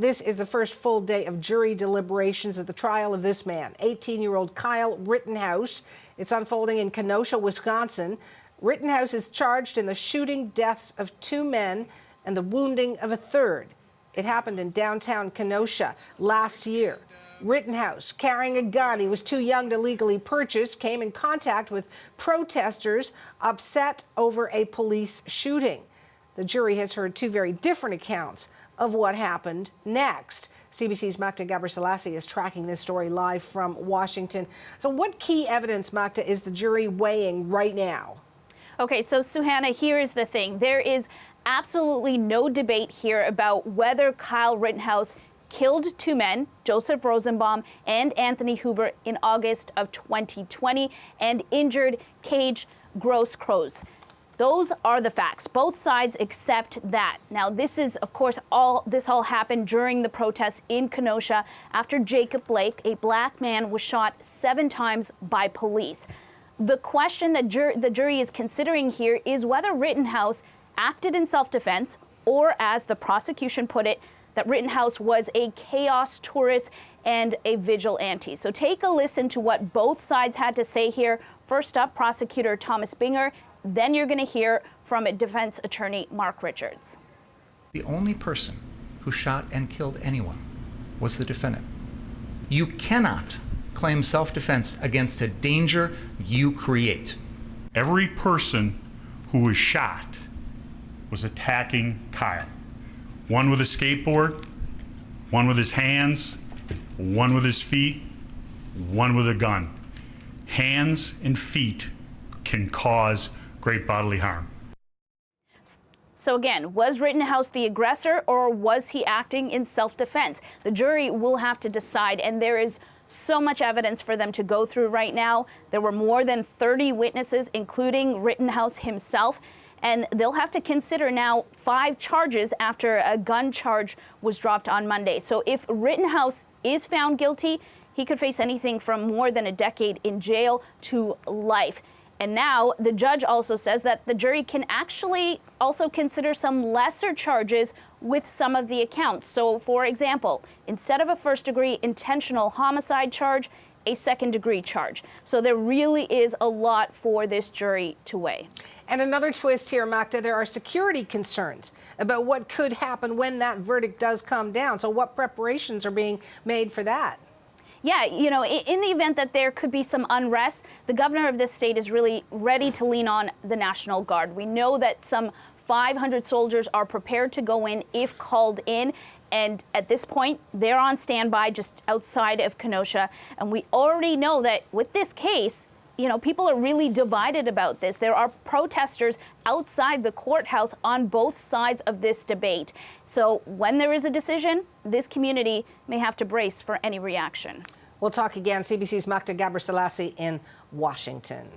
This is the first full day of jury deliberations at the trial of this man, 18-year-old Kyle Rittenhouse. It's unfolding in Kenosha, Wisconsin. Rittenhouse is charged in the shooting deaths of 2 men and the wounding of a third. It happened in downtown Kenosha last year. Rittenhouse, carrying a gun he was too young to legally purchase, came in contact with protesters upset over a police shooting. The jury has heard 2 very different accounts of what happened next. CBC's Magda Gabriselassie is tracking this story live from Washington. So what key evidence, Magda, is the jury weighing right now? Okay, so Suhanna, here is the thing. There is absolutely no debate here about whether Kyle Rittenhouse killed 2 men, Joseph Rosenbaum and Anthony Huber, in August of 2020 and injured Cage Gross-Crows. Those are the facts. Both sides accept that. Now, this is, of course, all happened during the protests in Kenosha after Jacob Blake, a black man, was shot 7 times by police. The question that the jury is considering here is whether Rittenhouse acted in self-defense, or as the prosecution put it, that Rittenhouse was a chaos tourist and a vigilante. So take a listen to what both sides had to say here. First up, prosecutor Thomas Binger. Then you're going to hear from defense attorney Mark Richards. The only person who shot and killed anyone was the defendant. You cannot claim self-defense against a danger you create. Every person who was shot was attacking Kyle. One with a skateboard, one with his hands, one with his feet, one with a gun. Hands and feet can cause great bodily harm. So again, was Rittenhouse the aggressor, or was he acting in self-defense? The jury will have to decide, and there is so much evidence for them to go through right now. There were more than 30 witnesses, including Rittenhouse himself, and they'll have to consider now 5 charges after a gun charge was dropped on Monday. So if Rittenhouse is found guilty, he could face anything from more than a decade in jail to life. And now the judge also says that the jury can actually also consider some lesser charges with some of the accounts. So, for example, instead of a first-degree intentional homicide charge, a second-degree charge. So there really is a lot for this jury to weigh. And another twist here, Magda, there are security concerns about what could happen when that verdict does come down. So what preparations are being made for that? Yeah, you know, in the event that there could be some unrest, the governor of this state is really ready to lean on the National Guard. We know that some 500 soldiers are prepared to go in if called in. And at this point, they're on standby just outside of Kenosha. And we already know that with this case, you know, people are really divided about this. There are protesters outside the courthouse on both sides of this debate. So when there is a decision, this community may have to brace for any reaction. We'll talk again. CBC's Magda Gabriselassie in Washington.